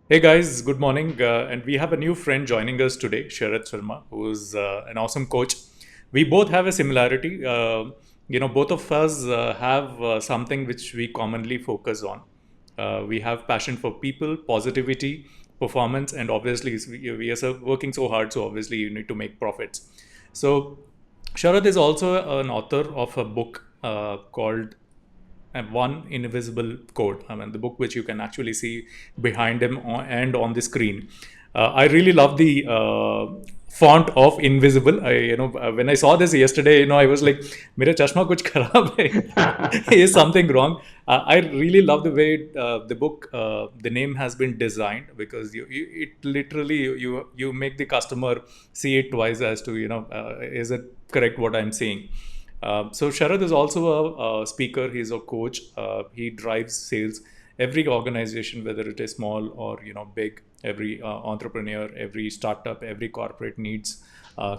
Hey guys, good morning. And we have a new friend joining us today, Sharat Sharma, who's an awesome coach. We both have a similarity. Both of us have something which we commonly focus on. We have passion for people, positivity, performance, and obviously we are working so hard, so obviously you need to make profits. So Sharat is also an author of a book called One Invisible Code. I mean, the book which you can actually see behind him and on the screen. I really love the font of invisible. When I saw this yesterday, I was like, "Mera chashma kuch kharab hai." Is something wrong? I really love the way the book, the name has been designed because it literally you make the customer see it twice as to is it correct what I'm saying. So Sharad is also a speaker. He's a coach. He drives sales. Every organization, whether it is small or big, every entrepreneur, every startup, every corporate needs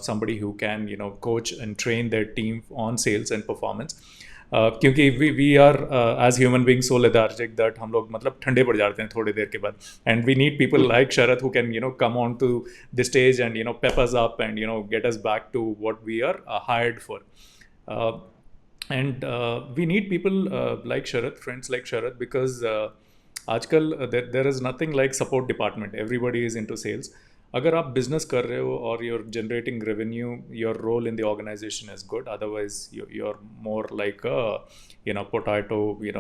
somebody who can coach and train their team on sales and performance. क्योंकि we are as human beings so lethargic that हम लोग मतलब ठंडे पड़ जाते हैं थोड़ी देर के बाद, and we need people like Sharat who can come on to the stage and pep us up and get us back to what we are hired for. Uh, and we need people like Sharat, friends like Sharat, because आजकल there is nothing like support department. Everybody is into sales. अगर आप business कर रहे हो और you're generating revenue, your role in the organization is good. Otherwise, you're more like a potato,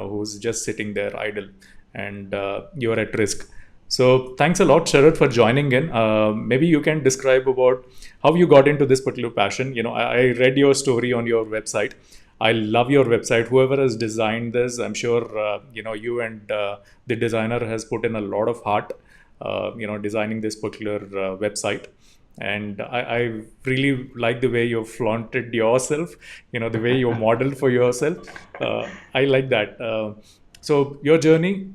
who's just sitting there idle, and you're at risk. So thanks a lot, Sharat, for joining in. Maybe you can describe about how you got into this particular passion. I read your story on your website. I love your website. Whoever has designed this, I'm sure you and the designer has put in a lot of heart, designing this particular website. And I really like the way you flaunted yourself, the way you modeled for yourself. I like that. So your journey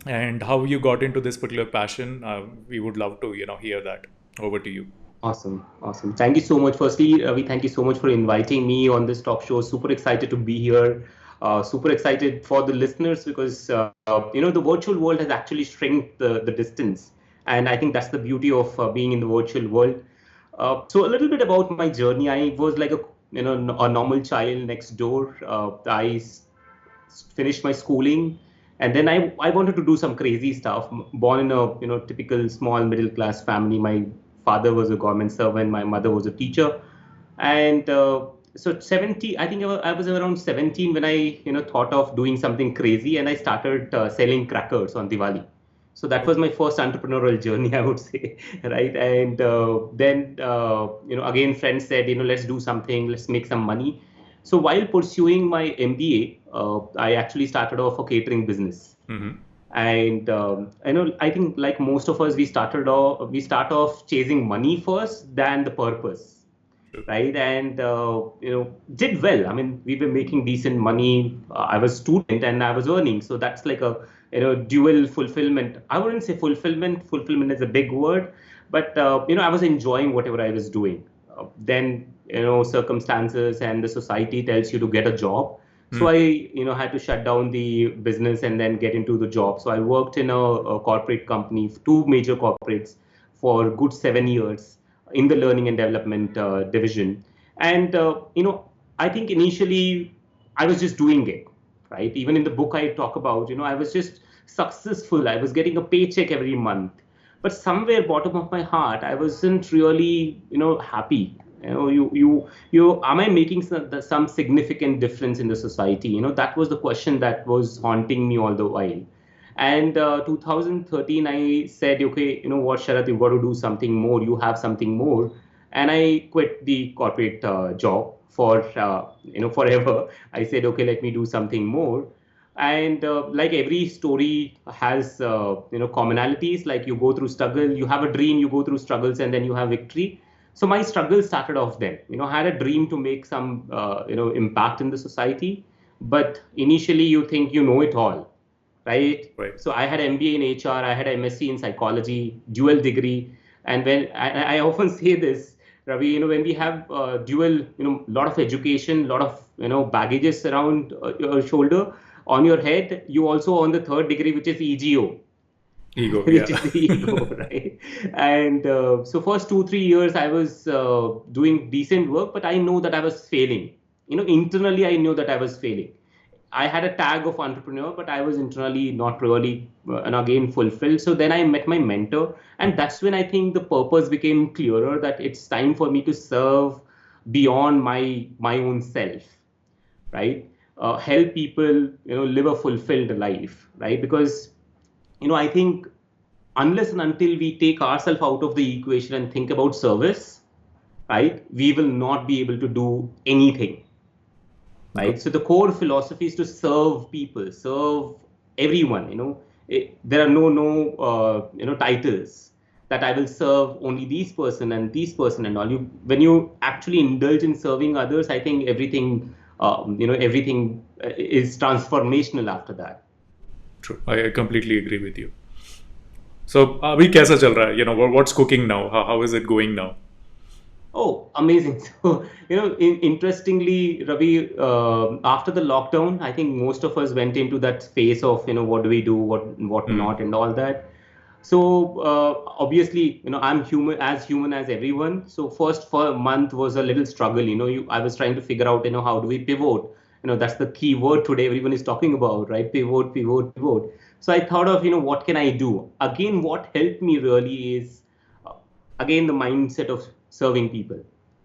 and how you got into this particular passion, we would love to hear that. Over to you. Awesome, awesome. Thank you so much. Firstly, Ravi, thank you so much for inviting me on this talk show. Super excited to be here. Super excited for the listeners because the virtual world has actually shrunk the distance, and I think that's the beauty of being in the virtual world. So a little bit about my journey. I was like a normal child next door. Finished my schooling, and then I wanted to do some crazy stuff. Born in a typical small middle class family. My father was a government servant, my mother was a teacher, and so 70, I think I was around 17 when I thought of doing something crazy, and I started selling crackers on Diwali. So that was my first entrepreneurial journey, I would say. Right? And then again friends said, let's do something, let's make some money. So while pursuing my MBA, I actually started off a catering business. Mm-hmm. And I think like most of us, we start off chasing money first than the purpose, Sure. right? And did well. I mean, we were making decent money. I was student and I was earning, so that's like a dual fulfillment. I wouldn't say fulfillment. Fulfillment is a big word, but I was enjoying whatever I was doing. Then circumstances and the society tells you to get a job. So I, had to shut down the business and then get into the job. So I worked in a corporate company, two major corporates, for good 7 years in the learning and development division. And I think initially I was just doing it, right? Even in the book I talk about, I was just successful. I was getting a paycheck every month, but somewhere bottom of my heart, I wasn't really, happy. Am I making some significant difference in the society? That was the question that was haunting me all the while. And 2013, I said, okay, you know what, Sharat, you've got to do something more. You have something more. And I quit the corporate job for, forever. I said, okay, let me do something more. And like every story has, commonalities. Like you go through struggle, you have a dream, you go through struggles, and then you have victory. So my struggle started off then. I had a dream to make some, impact in the society. But initially, you think you know it all, right? Right. So I had MBA in HR, I had MSc in psychology, dual degree, and when I often say this, Ravi, when we have dual, lot of education, lot of baggages around your shoulder, on your head, you also on the third degree, which is EGO. Ego, which yeah. is the ego, right? And so first 2 3 years I was doing decent work, but I know that I was failing. Internally I knew that I was failing. I had a tag of entrepreneur, but I was internally not really, and again, fulfilled. So then I met my mentor, and that's when I think the purpose became clearer, that it's time for me to serve beyond my own self, right? Help people, live a fulfilled life, right? Because I think unless and until we take ourselves out of the equation and think about service, right, we will not be able to do anything, Good. right? So the core philosophy is to serve people, serve everyone. There are no titles that I will serve only these person and this person and all. When you actually indulge in serving others, I think everything is transformational after that. True. I completely agree with you. So अभी कैसा चल रहा है? What's cooking now? How is it going now? Oh, amazing. So, interestingly, Ravi, after the lockdown, I think most of us went into that phase of, what do we do, what Hmm. not, and all that. So, obviously, I'm human as everyone. So, first for a month was a little struggle. I was trying to figure out, how do we pivot? That's the key word today everyone is talking about, right? Pivot, pivot, pivot. So, I thought of, what can I do? Again, what helped me really is uh, again the mindset of serving people,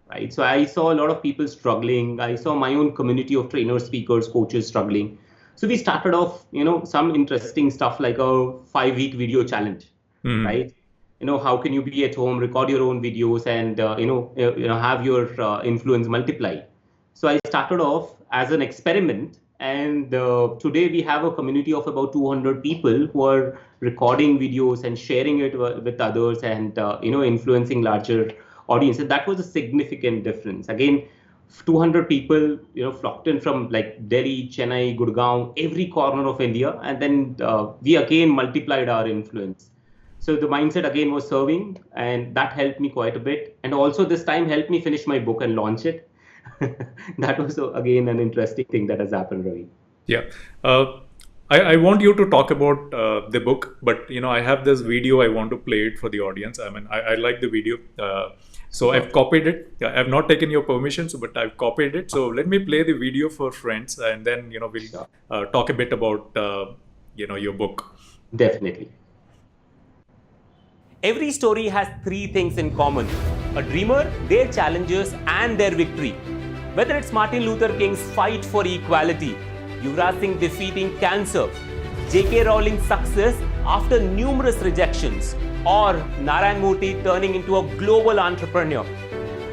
right? So I saw a lot of people struggling. I saw my own community of trainers, speakers, coaches struggling. So we started off, some interesting stuff like a 5 week video challenge, Hmm. right? How can you be at home, record your own videos, and have your influence multiply. So I started off as an experiment, and today we have a community of about 200 people who are recording videos and sharing it with others, and influencing larger audience. And that was a significant difference. Again, 200 people, flocked in from like Delhi, Chennai, Gurgaon, every corner of India, and then we again multiplied our influence. So the mindset again was serving, and that helped me quite a bit. And also this time helped me finish my book and launch it. That was again an interesting thing that has happened, Ravi. Yeah. Uh, I want you to talk about the book, but I have this video. I want to play it for the audience. I mean, I like the video. So Super. I've copied it. Yeah, I've not taken your permission, so but I've copied it. So let me play the video for friends, and then we'll Sure. talk a bit about your book. Definitely. Every story has three things in common: a dreamer, their challenges, and their victory. Whether it's Martin Luther King's fight for equality, Yuvraj Singh defeating cancer, J.K. Rowling's success after numerous rejections, or Narayan Murthy turning into a global entrepreneur,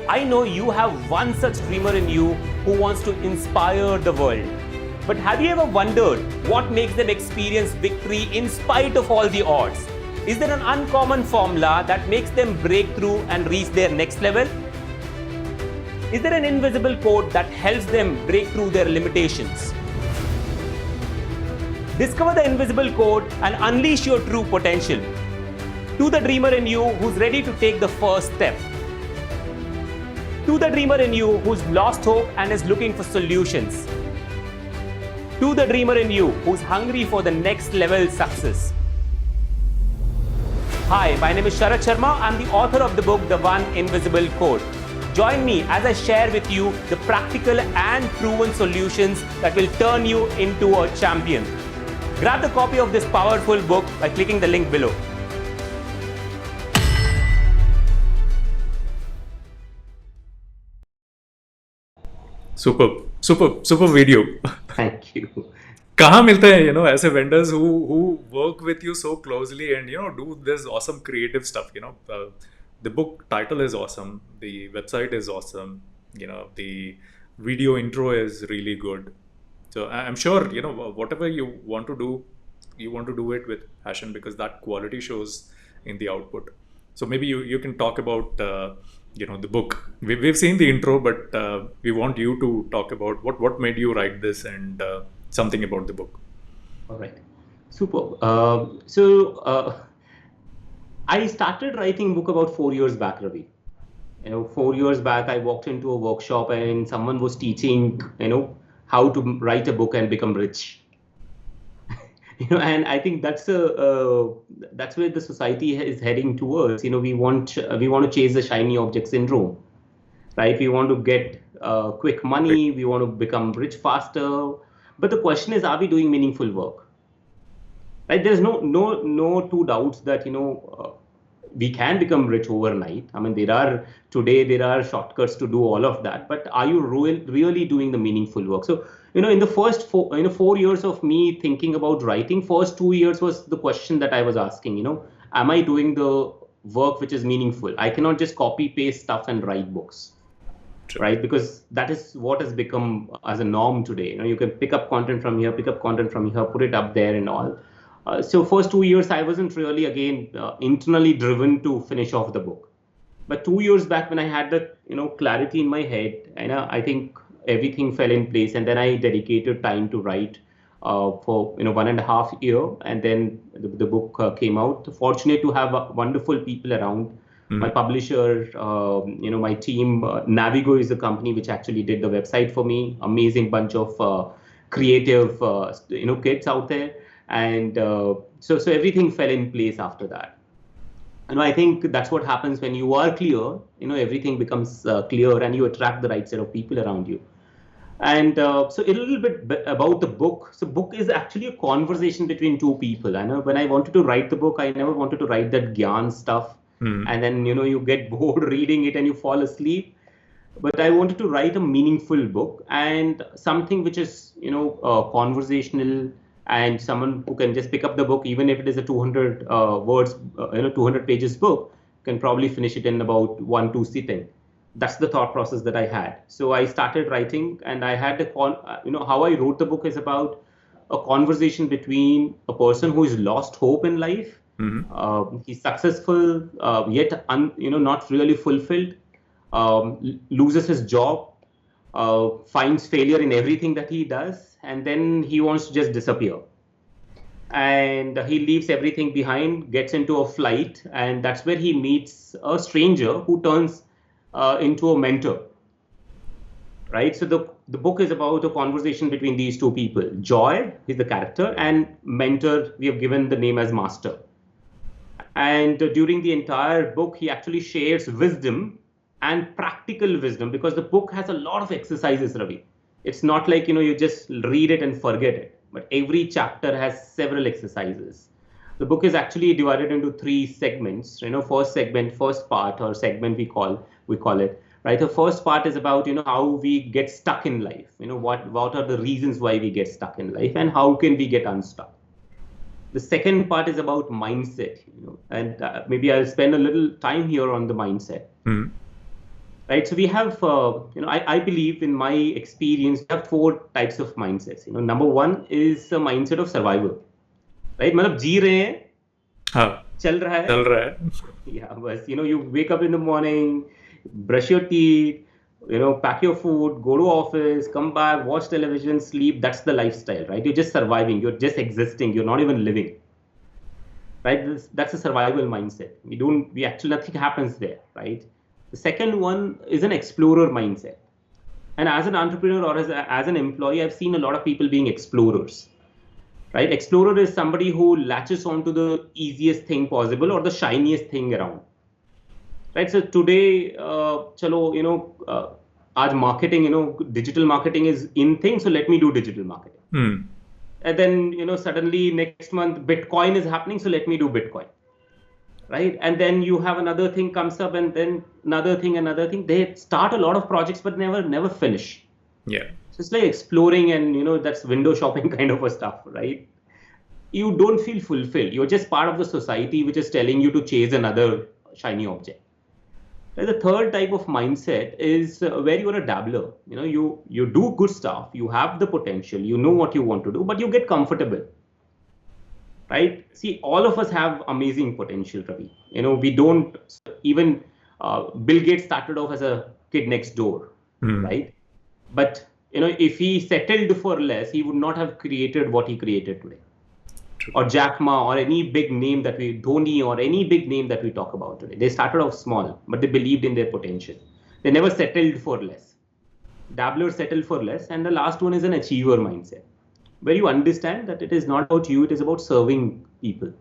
I know you have one such dreamer in you who wants to inspire the world. But have you ever wondered what makes them experience victory in spite of all the odds? Is there an uncommon formula that makes them break through and reach their next level? Is there an invisible code that helps them break through their limitations? Discover the invisible code and unleash your true potential. To the dreamer in you who's ready to take the first step. To the dreamer in you who's lost hope and is looking for solutions. To the dreamer in you who's hungry for the next level success. Hi, my name is Sharat Sharma. I'm the author of the book, The One Invisible Code. Join me as I share with you the practical and proven solutions that will turn you into a champion. Grab the copy of this powerful book by clicking the link below. Super video. Thank you. कहाँ मिलते हैं ऐसे vendors who work with you so closely and do this awesome creative stuff. The book title is awesome, the website is awesome, the video intro is really good. So I'm sure whatever you want to do it with passion, because that quality shows in the output. So maybe you can talk about the book. We've seen the intro, but we want you to talk about what made you write this, and something about the book. All right. Super. So I started writing book about 4 years back, Ravi. 4 years back, I walked into a workshop and someone was teaching, how to write a book and become rich. And I think that's where the society is heading towards. We want to chase the shiny object syndrome, right? We want to get quick Right. money. We want to become rich faster. But the question is, are we doing meaningful work? Right? There's no two doubts that we can become rich overnight. I mean, there are shortcuts to do all of that. But are you really doing the meaningful work? So in the first 4 years of me thinking about writing, first 2 years was the question that I was asking. Am I doing the work which is meaningful? I cannot just copy paste stuff and write books, True. right? Because that is what has become as a norm today. You can pick up content from here, pick up content from here, put it up there and all. So first 2 years, I wasn't really, again, internally driven to finish off the book. But 2 years back, when I had that, clarity in my head, and I think everything fell in place. And then I dedicated time to write for 1.5 year, and then the book came out. Fortunate to have wonderful people around. My publisher, my team. Navigo is the company which actually did the website for me. Amazing bunch of creative, kids out there, and so everything fell in place after that. And I think that's what happens when you are clear. Everything becomes clear, and you attract the right set of people around you. And so a little bit about the book. So book is actually a conversation between two people. I know when I wanted to write the book, I never wanted to write that gyan stuff. And then, you get bored reading it and you fall asleep. But I wanted to write a meaningful book, and something which is, conversational, and someone who can just pick up the book, even if it is a 200 words, 200 pages book, can probably finish it in about 1-2 sitting. That's the thought process that I had. So I started writing, and I had how I wrote the book is about a conversation between a person who has lost hope in life. He's successful, yet not really fulfilled. Loses his job, finds failure in everything that he does, and then he wants to just disappear. And he leaves everything behind, gets into a flight, and that's where he meets a stranger who turns into a mentor. Right? So the book is about a conversation between these two people. Joy is the character, and mentor, we have given the name as master. And during the entire book, he actually shares wisdom and practical wisdom, because the book has a lot of exercises, Ravi. It's not like, you just read it and forget it, but every chapter has several exercises. The book is actually divided into 3 segments. First segment, first part, or segment we call it, right? The first part is about, how we get stuck in life. What are the reasons why we get stuck in life, and how can we get unstuck? The second part is about mindset, and maybe I'll spend a little time here on the mindset. Right. So we have, I believe, in my experience, we have 4 types of mindsets. Number 1 is a mindset of survival. Right? मतलब जी रहे हैं, हाँ, चल रहा है. चल रहा है. Yeah, बस, you wake up in the morning, brush your teeth, pack your food, go to office, come back, watch television, sleep. That's the lifestyle, right? You're just surviving. You're just existing. You're not even living. Right? That's a survival mindset. We actually, nothing happens there, right? The second one is an explorer mindset. And as an entrepreneur, or as an employee, I've seen a lot of people being explorers. Right? Explorer is somebody who latches onto the easiest thing possible, or the shiniest thing around. Right? So today, आज marketing, digital marketing is in thing. So let me do digital marketing. And then, suddenly next month, Bitcoin is happening. So let me do Bitcoin. Right? And then you have another thing comes up, and then another thing. They start a lot of projects, but never finish. Yeah. So it's like exploring, and that's window shopping kind of a stuff, right? You don't feel fulfilled. You're just part of the society which is telling you to chase another shiny object. And the third type of mindset is where you are a dabbler. You do good stuff. You have the potential. You know what you want to do, but you get comfortable. Right? See, all of us have amazing potential, Ravi. We don't even Bill Gates started off as a kid next door, right? But if he settled for less, he would not have created what he created today. True. Or Jack Ma, or any big name that Dhoni, or any big name that we talk about today. They started off small, but they believed in their potential. They never settled for less. Dabblers settle for less. And the last one is an achiever mindset. where you understand that it is not about you, it is about serving people.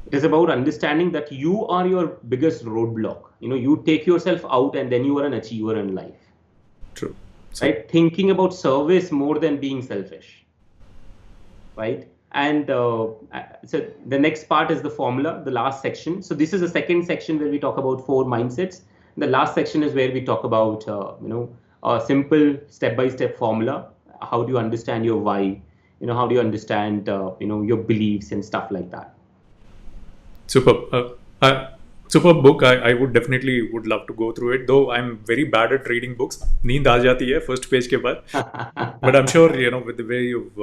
It is about understanding that you are your biggest roadblock. You take yourself out and then you are an achiever in life, True. So, right? Thinking about service more than being selfish, right? And so the next part is the formula, the last section. So this is the second section where we talk about 4 mindsets. The last section is where we talk about, a simple step-by-step formula. How do you understand your why? How do you understand, your beliefs and stuff like that. superb. Superb book. I would definitely would love to go through it. Though I'm very bad at reading books. नींद आ जाती है first page के बाद. But I'm sure with the way you've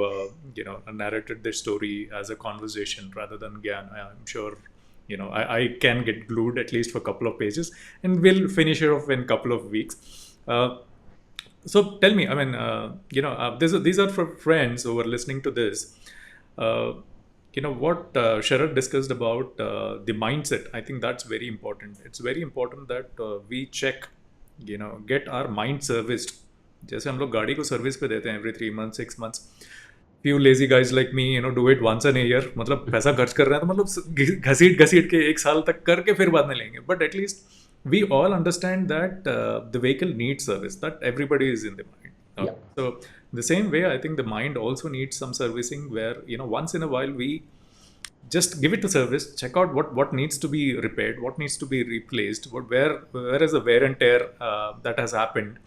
narrated this story as a conversation rather than gyan, I'm sure I can get glued at least for a couple of pages, and we'll finish it off in a couple of weeks. So tell me, I mean, these are for friends who are listening to this. What Sharat discussed about the mindset. I think that's very important. It's very important that we check, get our mind serviced. जैसे हम लोग गाड़ी को service पे देते हैं every 3 months 6 months. Few lazy guys like me do it once in a year. मतलब पैसा खर्च कर रहे हैं तो मतलब घसीट घसीट के 1 साल तक करके फिर बाद में लेंगे. But at least we all understand that the vehicle needs service. That everybody is in the mind. Yeah. So the same way, I think the mind also needs some servicing where once in a while we just give it to service, check out what needs to be repaired, what needs to be replaced, where is the wear and tear that has happened,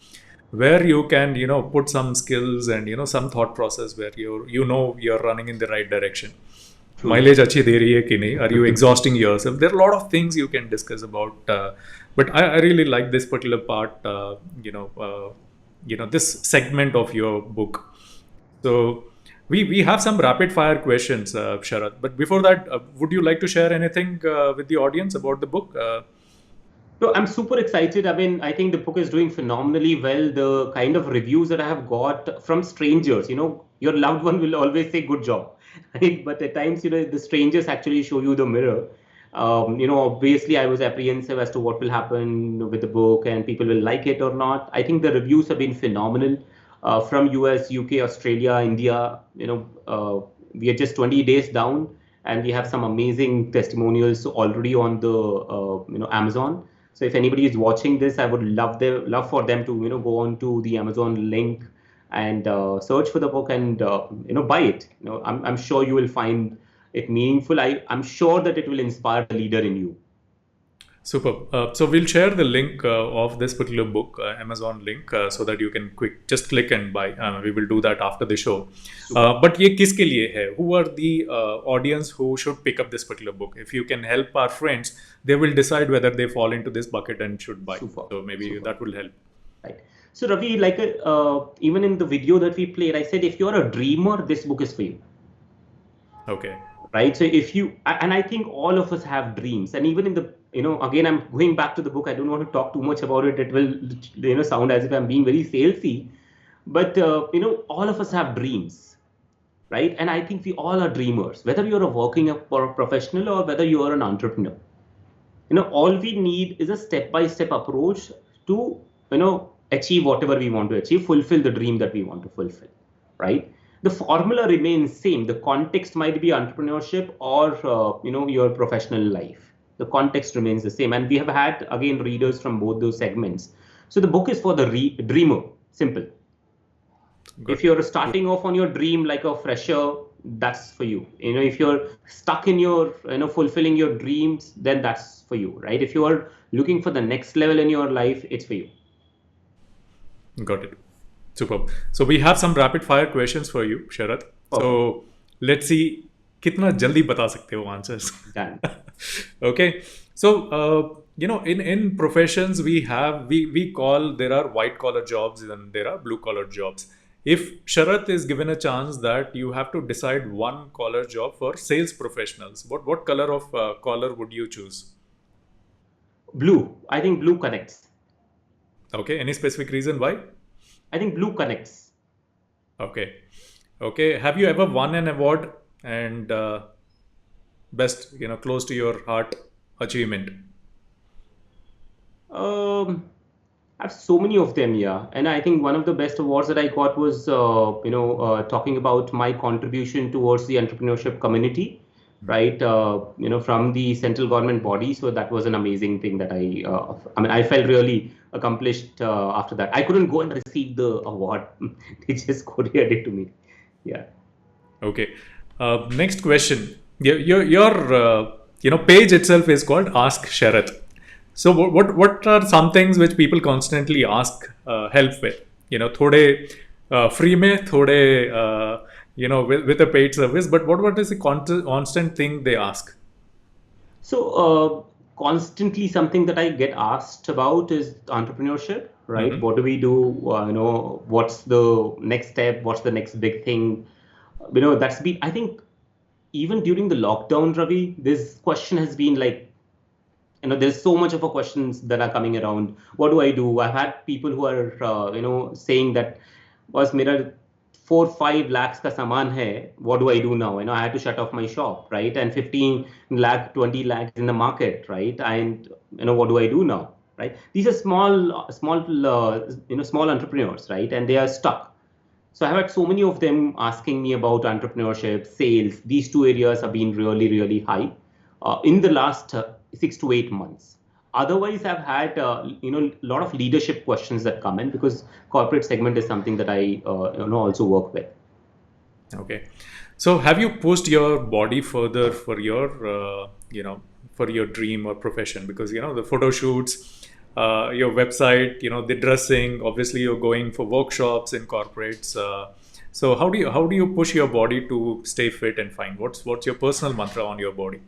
where you can put some skills and some thought process where you're running in the right direction. Mileage अच्छी दे रही है कि नहीं? Are you exhausting yourself? There are a lot of things you can discuss about, but I really like this particular part. This segment of your book. So we have some rapid fire questions, Sharat. But before that, would you like to share anything with the audience about the book? So I'm super excited. I mean, I think the book is doing phenomenally well. The kind of reviews that I have got from strangers, your loved one will always say good job, right? But at times, the strangers actually show you the mirror. Obviously I was apprehensive as to what will happen with the book and people will like it or not. I think the reviews have been phenomenal from US, UK, Australia, India. We are just 20 days down and we have some amazing testimonials already on the Amazon. So if anybody is watching this, I would love for them to go on to the Amazon link and search for the book and buy it. I'm sure you will find it meaningful. I'm sure that it will inspire the leader in you. Super. So we'll share the link of this particular book, Amazon link, so that you can just click and buy. We will do that after the show. But ये किसके लिए है? Who are the audience who should pick up this particular book? If you can help our friends, they will decide whether they fall into this bucket and should buy. Super. So maybe that will help. Right. So Ravi, like even in the video that we played, I said if you're a dreamer, this book is for you. Okay. Right. So and I think all of us have dreams, and even in the again, I'm going back to the book. I don't want to talk too much about it. It will sound as if I'm being very salesy, but all of us have dreams, right? And I think we all are dreamers, whether you're a working professional or whether you are an entrepreneur. All we need is a step-by-step approach to achieve whatever we want to achieve, fulfill the dream that we want to fulfill, right? The formula remains same. The context might be entrepreneurship or your professional life. The context remains the same, and we have had again readers from both those segments. So the book is for the dreamer. Simple. Good. If you're starting off on your dream like a fresher, that's for you. If you're stuck in your fulfilling your dreams, then that's for you, right? If you are looking for the next level in your life, it's for you. Got it. Superb. So we have some rapid fire questions for you, Sharat. So let's see कितना जल्दी बता सकते हो answers. Done. Okay. So in professions we call, there are white collar jobs and there are blue collar jobs. If Sharat is given a chance that you have to decide one collar job for sales professionals, what color of collar would you choose? Blue. I think blue connects. Okay. Any specific reason why? I think blue connects. Okay. Have you ever won an award and best, close to your heart achievement? I I have so many of them, yeah. And I think one of the best awards that I got was, talking about my contribution towards the entrepreneurship community, right? From the central government body. So that was an amazing thing that I felt really accomplished after that. I couldn't go and receive the award. They just couriered it to me. Yeah. Okay. Next question. Your page itself is called Ask Sharat. So what are some things which people constantly ask help with? Free में, थोड़े with a paid service. But what is the constant thing they ask? Constantly something that I get asked about is entrepreneurship, right? Mm-hmm. What do we do? What's the next step? What's the next big thing? That's been, I think, even during the lockdown, Ravi, this question has been like, there's so much of a questions that are coming around. What do I do? I've had people who are, saying that, was mera 4-5 lakhs ka saman hai. What do I do now? I had to shut off my shop, right? And 15 lakh, 20 lakhs in the market, right? And what do I do now, right? These are small entrepreneurs, right? And they are stuck. So I've had so many of them asking me about entrepreneurship, sales. These two areas have been really, really high in the last 6 to 8 months. Otherwise, I've had a lot of leadership questions that come in because corporate segment is something that I also work with. Okay. So have you pushed your body further for your, for your dream or profession? Because, the photo shoots, your website, the dressing, obviously you're going for workshops in corporates. So how do you push your body to stay fit and fine? What's your personal mantra on your body?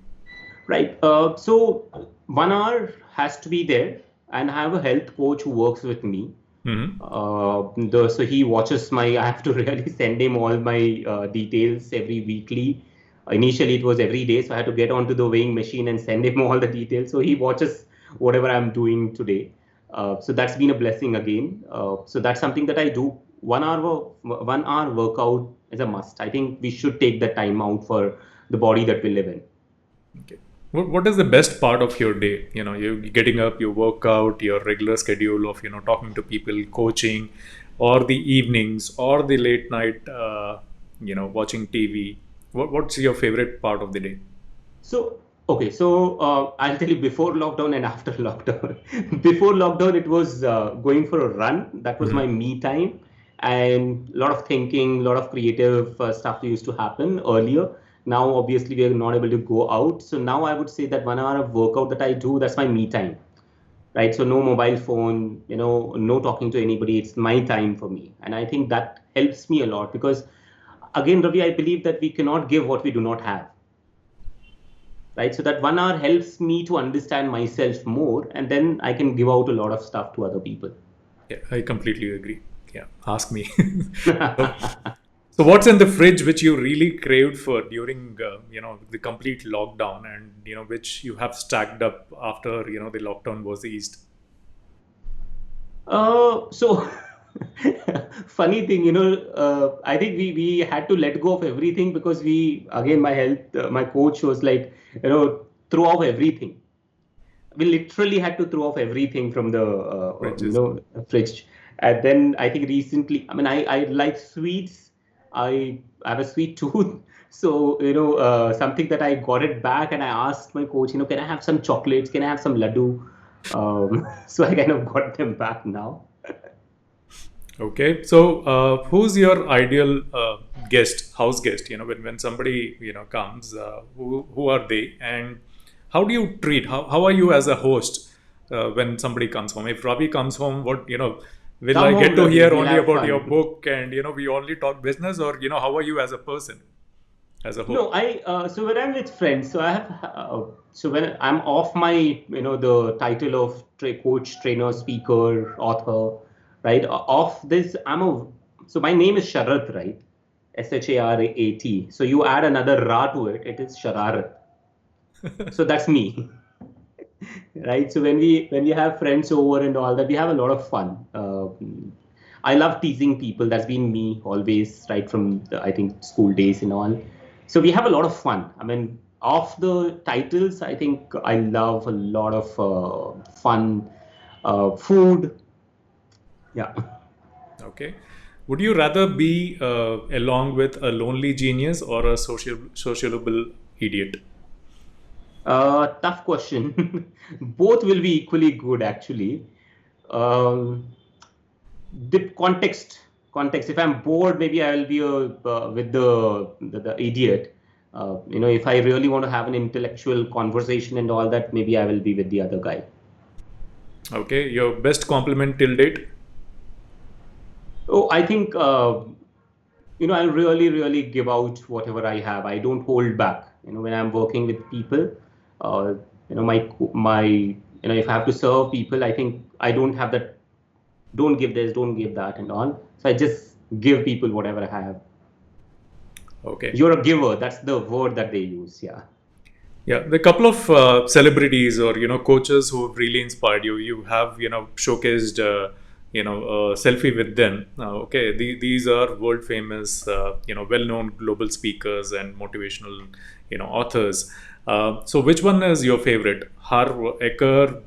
Right. So 1 hour has to be there, and I have a health coach who works with me. Mm-hmm. So he watches my. I have to really send him all my details every weekly. Initially, it was every day, so I had to get onto the weighing machine and send him all the details. So he watches whatever I'm doing today. So that's been a blessing again. So that's something that I do. 1 hour workout is a must. I think we should take the time out for the body that we live in. Okay. What is the best part of your day? You're getting up, your workout, your regular schedule of, talking to people, coaching, or the evenings, or the late night, watching TV. What's your favorite part of the day? So, okay, so I'll tell you before lockdown and after lockdown. Before lockdown, it was going for a run. That was my Mm-hmm. me time. And a lot of thinking, a lot of creative stuff used to happen earlier. Now, obviously, we are not able to go out. So now I would say that 1 hour of workout that I do, that's my me time, right? So no mobile phone, no talking to anybody. It's my time for me. And I think that helps me a lot because, again, Ravi, I believe that we cannot give what we do not have, right? So that 1 hour helps me to understand myself more, and then I can give out a lot of stuff to other people. Yeah, I completely agree. Yeah, ask me. so, so what's in the fridge which you really craved for during, the complete lockdown, and which you have stacked up after the lockdown was eased? So funny thing, I think we had to let go of everything because again, my coach was like, throw off everything. We literally had to throw off everything from the Fridges. fridge. And then I think recently, I mean, I like sweets. I have a sweet tooth. So something that I got it back, and I asked my coach, can I have some chocolates? Can I have some laddu? So I kind of got them back now. Okay, so who's your ideal house guest? When somebody comes, who are they, and how do you treat? How are you as a host when somebody comes home? If Ravi comes home, will Come I get home, to Ravi. hear We'll only have about your fun. book and we only talk business, or how are you as a person, as a No, host? so when I'm with friends, so I have so when I'm off my the title of coach, trainer, speaker, author, right? Off this, so my name is Sharat, right? Sharat. So you add another Ra to it, it is Shararat. So that's me, right? So when we have friends over and all that, we have a lot of fun. I love teasing people. That's been me always, right from I think school days and all. So we have a lot of fun. I mean, of the titles, I think I love a lot of fun, food. Yeah. Okay. Would you rather be along with a lonely genius or a sociable idiot? Tough question. Both will be equally good, actually. Um, the context. If I'm bored, maybe I will be with the idiot. If I really want to have an intellectual conversation and all that, maybe I will be with the other guy. Okay. Your best compliment till date? Oh, I think I really, really give out whatever I have. I don't hold back. When I'm working with people, uh, if I have to serve people, I think I don't have that. Don't give this, don't give that, and all. So I just give people whatever I have. Okay. You're a giver. That's the word that they use. Yeah. Yeah, the couple of celebrities or coaches who have really inspired you. You have showcased selfie with them. Okay, these are world famous, well known global speakers and motivational authors. So which one is your favorite? Harv Eker,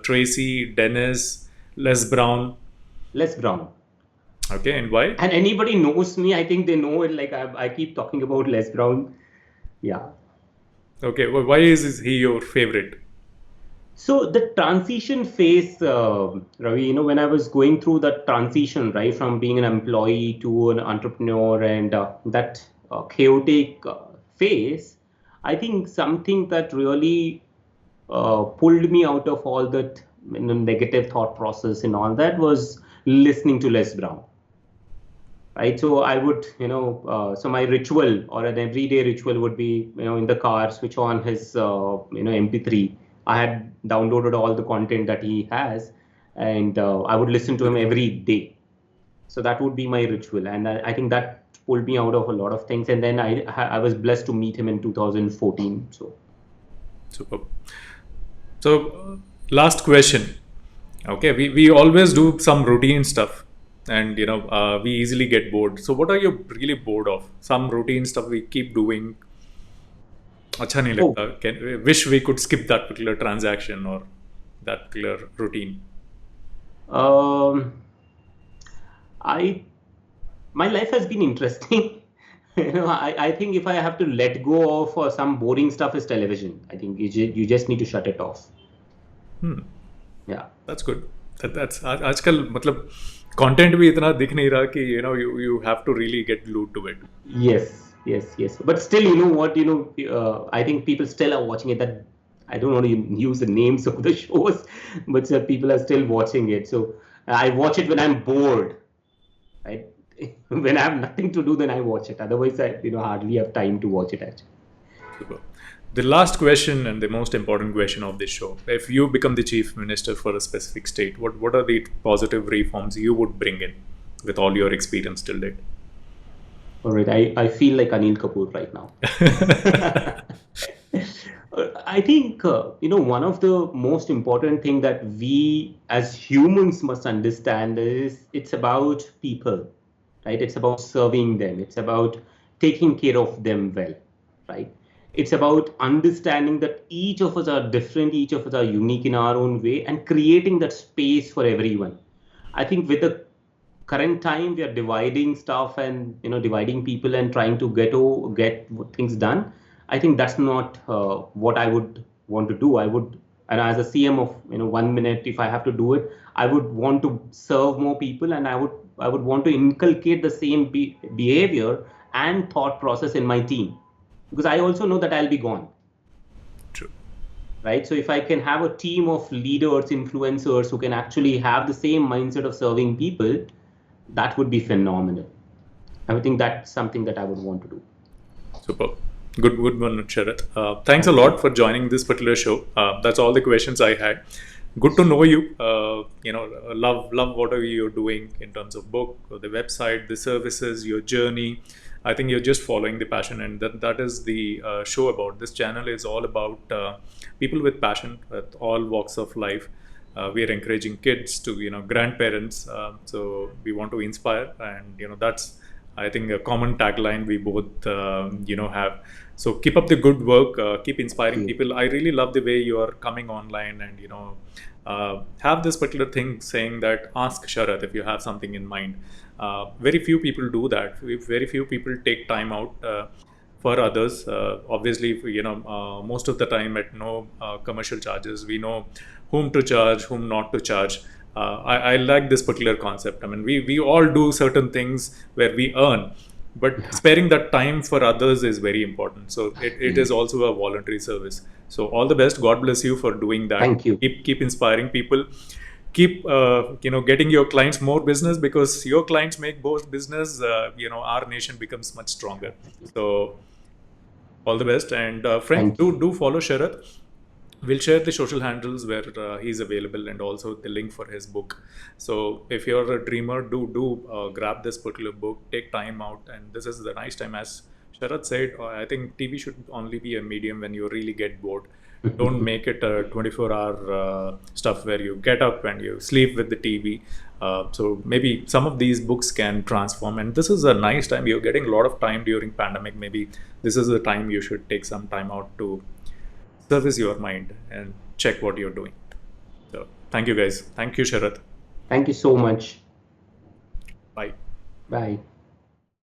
Tracy, Dennis, Les Brown. Les Brown. Okay, and why? And anybody knows me, I think they know it. Like I keep talking about Les Brown. Yeah. Okay, well, why is he your favorite? So the transition phase, Ravi, when I was going through that transition, right, from being an employee to an entrepreneur and that chaotic phase, I think something that really pulled me out of all that negative thought process and all that was listening to Les Brown. Right, so I would, so my ritual or an everyday ritual would be, in the car, switch on his, MP3. I had downloaded all the content that he has, and I would listen to him every day. So that would be my ritual, and I think that pulled me out of a lot of things. And then I was blessed to meet him in 2014. So Superb. So, last question. Okay, we always do some routine stuff, and we easily get bored. So, what are you really bored of? Some routine stuff we keep doing. अच्छा नहीं oh, लगता. Wish we could skip that particular transaction or that particular routine. um, I my life has been interesting. I think if I have to let go of some boring stuff is television. I think you just need to shut it off. Yeah. That's good. That's आजकल मतलब content भी इतना दिख नहीं रहा कि you have to really get glued to it. Yes, yes, yes. But still, you know what? I think people still are watching it. That I don't want to use the names of the shows, but people are still watching it. So I watch it when I'm bored, right? When I have nothing to do, then I watch it. Otherwise, I hardly have time to watch it actually. Super. The last question and the most important question of this show: if you become the chief minister for a specific state, what are the positive reforms you would bring in with all your experience till date? All right, I feel like Anil Kapoor right now. I think one of the most important thing that we as humans must understand is it's about people, right? It's about serving them. It's about taking care of them well, right? It's about understanding that each of us are different, each of us are unique in our own way, and creating that space for everyone. I think with the current time we are dividing stuff and dividing people and trying to get things done. I think that's not what I would want to do. I would, and as a CM of 1 minute, if I have to do it, I would want to serve more people, and I would want to inculcate the same behavior and thought process in my team, because I also know that I'll be gone. True. Right, so if I can have a team of leaders, influencers who can actually have the same mindset of serving people, that would be phenomenal. I would think that's something that I would want to do. Super. Good one, Sharat. Thanks a lot for joining this particular show. That's all the questions I had. Good to know you. Love whatever you're doing in terms of book, or the website, the services, your journey. I think you're just following the passion, and that is the show about. This channel is all about people with passion, with all walks of life. We are encouraging kids to grandparents. So we want to inspire, and that's I think a common tagline we both have. So keep up the good work. Keep inspiring people. I really love the way you are coming online and have this particular thing saying that ask Sharat if you have something in mind. Very few people do that. Very few people take time out for others. Obviously, most of the time at no commercial charges. We know whom to charge, whom not to charge. I like this particular concept. I mean, we all do certain things where we earn, but sparing that time for others is very important. So it is also a voluntary service. So all the best. God bless you for doing that. Thank you. Keep inspiring people. Keep getting your clients more business, because your clients make both business. Our nation becomes much stronger. So all the best, and friends, Thank you. do follow Sharat. We'll share the social handles where he's available, and also the link for his book. So if you're a dreamer, do grab this particular book. Take time out, and this is the nice time. As Sharat said, I think TV should only be a medium when you really get bored. Don't make it a 24-hour stuff where you get up and you sleep with the TV. So maybe some of these books can transform, and this is a nice time. You're getting a lot of time during pandemic. Maybe this is the time you should take some time out to service your mind and check what you're doing. So thank you guys. Thank you, Sharat. Thank you so much. Bye. Bye.